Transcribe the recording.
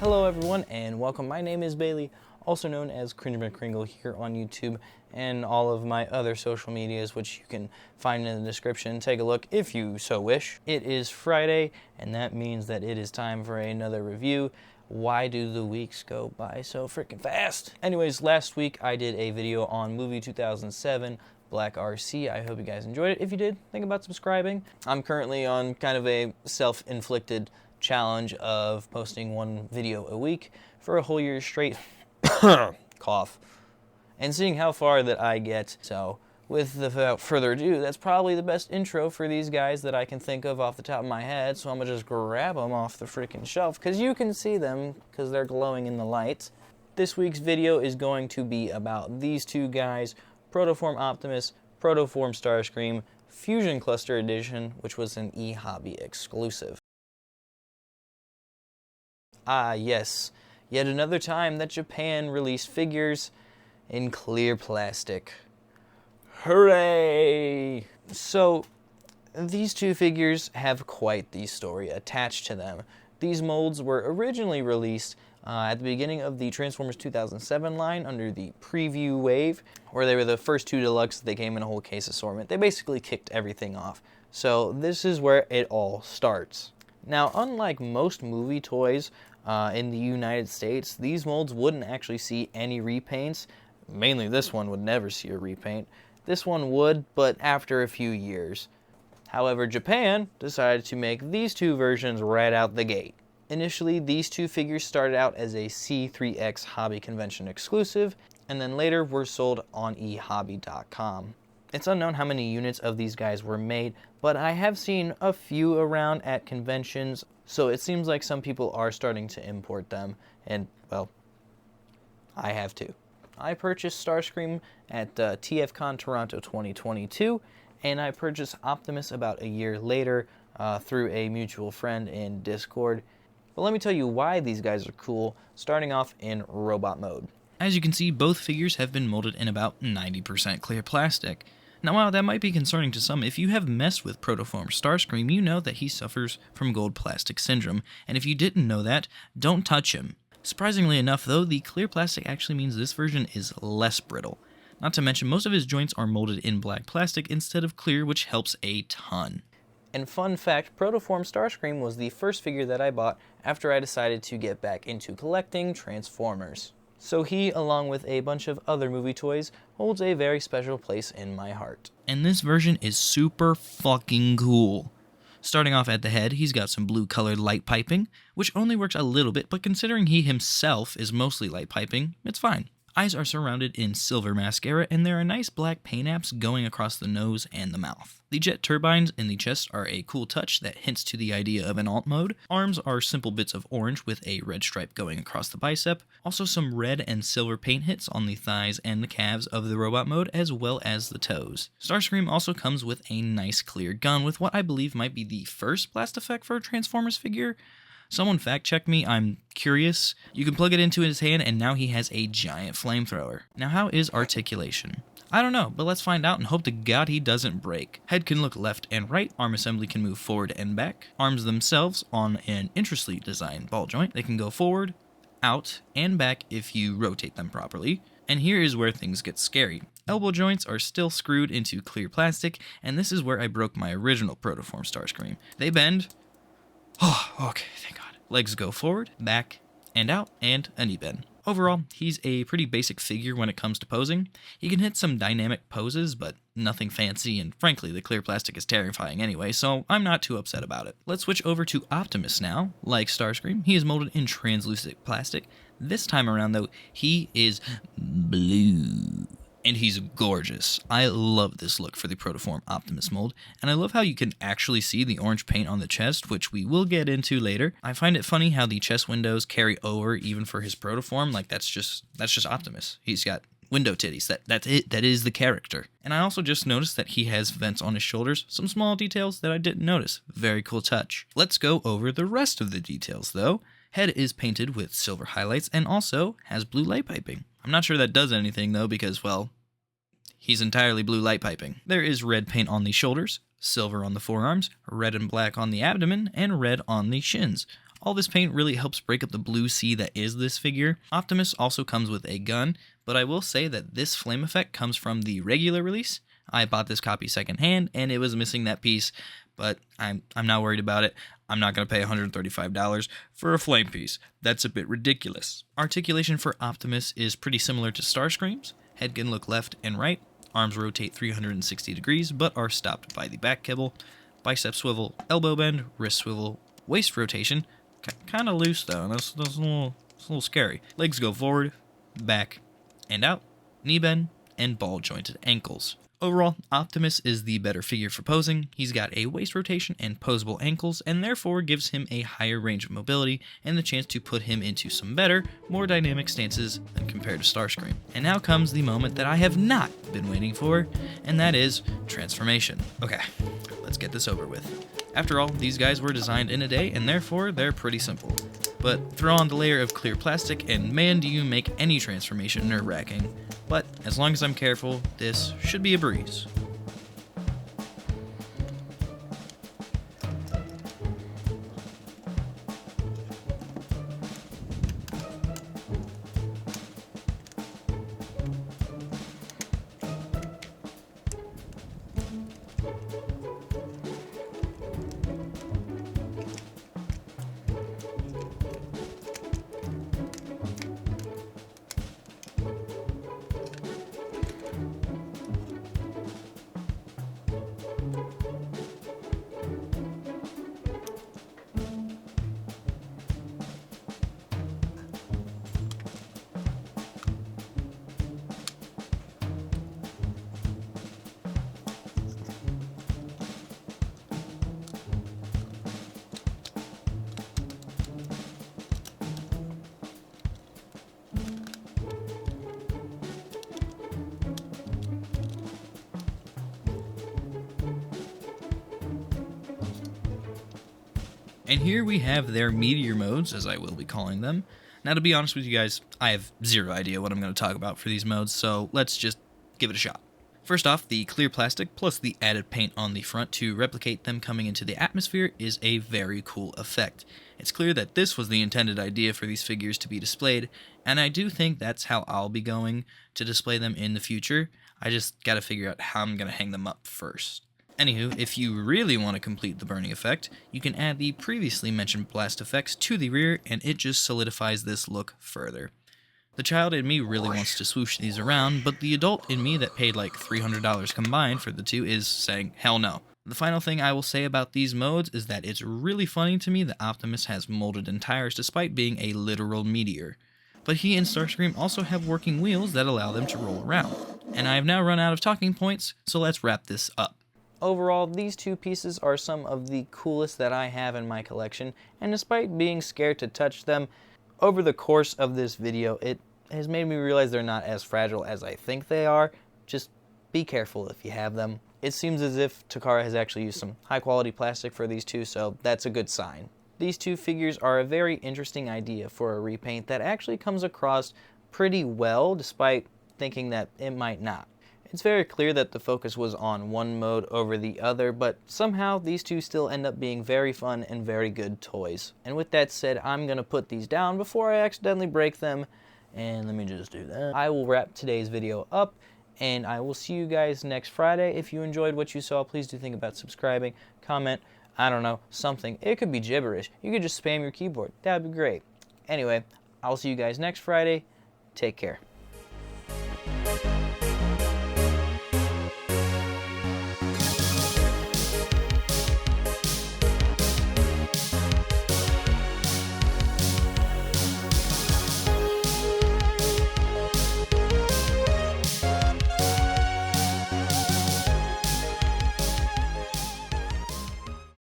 Hello everyone and welcome. My name is Bailey, also known as CringeMcCringle here on YouTube and all of my other social medias, which you can find in the description. Take a look if you so wish. It is Friday and that means that it is time for another review. Why do the weeks go by so freaking fast? Anyways, last week I did a video on movie 2007, Black RC. I hope you guys enjoyed it. If you did, think about subscribing. I'm currently on kind of a self-inflicted challenge of posting one video a week for a whole year straight. Cough. And seeing how far that I get. So without further ado, that's probably the best intro for these guys that I can think of off the top of my head. So I'm gonna just grab them off the freaking shelf because you can see them because they're glowing in the light. This week's video is going to be about these two guys, Protoform Optimus, Protoform Starscream Fusion Cluster Edition, which was an eHobby exclusive. Ah yes, yet another time that Japan released figures in clear plastic. Hooray! So, these two figures have quite the story attached to them. These molds were originally released at the beginning of the Transformers 2007 line under the preview wave, where they were the first two deluxe. They came in a whole case assortment. They basically kicked everything off. So this is where it all starts. Now, unlike most movie toys in the United States, these molds wouldn't actually see any repaints. Mainly this one would never see a repaint. This one would, but after a few years. However, Japan decided to make these two versions right out the gate. Initially, these two figures started out as a C3X Hobby Convention exclusive, and then later were sold on ehobby.com. It's unknown how many units of these guys were made, but I have seen a few around at conventions, so it seems like some people are starting to import them, and, well, I have too. I purchased Starscream at TFCon Toronto 2022, and I purchased Optimus about a year later through a mutual friend in Discord. But let me tell you why these guys are cool, starting off in robot mode. As you can see, both figures have been molded in about 90% clear plastic. Now while that might be concerning to some, if you have messed with Protoform Starscream, you know that he suffers from gold plastic syndrome, and if you didn't know that, don't touch him. Surprisingly enough though, the clear plastic actually means this version is less brittle. Not to mention, most of his joints are molded in black plastic instead of clear, which helps a ton. And fun fact, Protoform Starscream was the first figure that I bought after I decided to get back into collecting Transformers. So he, along with a bunch of other movie toys, holds a very special place in my heart. And this version is super fucking cool. Starting off at the head, he's got some blue colored light piping, which only works a little bit, but considering he himself is mostly light piping, it's fine. Eyes are surrounded in silver mascara, and there are nice black paint apps going across the nose and the mouth. The jet turbines in the chest are a cool touch that hints to the idea of an alt mode. Arms are simple bits of orange with a red stripe going across the bicep. Also some red and silver paint hits on the thighs and the calves of the robot mode, as well as the toes. Starscream also comes with a nice clear gun with what I believe might be the first blast effect for a Transformers figure. Someone fact check me, I'm curious. You can plug it into his hand and now he has a giant flamethrower. Now how is articulation? I don't know, but let's find out and hope to God he doesn't break. Head can look left and right, arm assembly can move forward and back. Arms themselves on an interestingly designed ball joint. They can go forward, out, and back if you rotate them properly. And here is where things get scary. Elbow joints are still screwed into clear plastic, and this is where I broke my original Protoform Starscream. They bend. Oh, okay, thank God. Legs go forward, back, and out, and a knee bend. Overall, he's a pretty basic figure when it comes to posing. He can hit some dynamic poses, but nothing fancy, and frankly, the clear plastic is terrifying anyway, so I'm not too upset about it. Let's switch over to Optimus now. Like Starscream, he is molded in translucent plastic. This time around, though, he is blue. And he's gorgeous. I love this look for the Protoform Optimus mold, and I love how you can actually see the orange paint on the chest, which we will get into later. I find it funny how the chest windows carry over even for his Protoform, like that's just Optimus. He's got window titties, that's it, that is the character. And I also just noticed that he has vents on his shoulders, some small details that I didn't notice. Very cool touch. Let's go over the rest of the details though. Head is painted with silver highlights and also has blue light piping. I'm not sure that does anything though because, well, he's entirely blue light piping. There is red paint on the shoulders, silver on the forearms, red and black on the abdomen, and red on the shins. All this paint really helps break up the blue sea that is this figure. Optimus also comes with a gun, but I will say that this flame effect comes from the regular release. I bought this copy secondhand, and it was missing that piece, but I'm not worried about it. I'm not going to pay $135 for a flame piece. That's a bit ridiculous. Articulation for Optimus is pretty similar to Starscream's. Head can look left and right. Arms rotate 360 degrees, but are stopped by the back kibble. Bicep swivel, elbow bend, wrist swivel, waist rotation. Kind of loose though, that's a little scary. Legs go forward, back, and out. Knee bend, and ball jointed ankles. Overall, Optimus is the better figure for posing. He's got a waist rotation and posable ankles, and therefore gives him a higher range of mobility and the chance to put him into some better, more dynamic stances than compared to Starscream. And now comes the moment that I have not been waiting for, and that is transformation. Okay, let's get this over with. After all, these guys were designed in a day, and therefore they're pretty simple. But throw on the layer of clear plastic, and man, do you make any transformation nerve-wracking. But as long as I'm careful, this should be a breeze. And here we have their Meteor Modes, as I will be calling them. Now, to be honest with you guys, I have zero idea what I'm going to talk about for these modes, so let's just give it a shot. First off, the clear plastic plus the added paint on the front to replicate them coming into the atmosphere is a very cool effect. It's clear that this was the intended idea for these figures to be displayed, and I do think that's how I'll be going to display them in the future. I just gotta figure out how I'm gonna hang them up first. Anywho, if you really want to complete the burning effect, you can add the previously mentioned blast effects to the rear, and it just solidifies this look further. The child in me really wants to swoosh these around, but the adult in me that paid like $300 combined for the two is saying hell no. The final thing I will say about these modes is that it's really funny to me that Optimus has molded in tires despite being a literal meteor. But he and Starscream also have working wheels that allow them to roll around. And I have now run out of talking points, so let's wrap this up. Overall, these two pieces are some of the coolest that I have in my collection, and despite being scared to touch them, over the course of this video, it has made me realize they're not as fragile as I think they are. Just be careful if you have them. It seems as if Takara has actually used some high-quality plastic for these two, so that's a good sign. These two figures are a very interesting idea for a repaint that actually comes across pretty well, despite thinking that it might not. It's very clear that the focus was on one mode over the other, but somehow these two still end up being very fun and very good toys. And with that said, I'm going to put these down before I accidentally break them, and let me just do that. I will wrap today's video up, and I will see you guys next Friday. If you enjoyed what you saw, please do think about subscribing, comment, I don't know, something. It could be gibberish. You could just spam your keyboard. That would be great. Anyway, I'll see you guys next Friday. Take care.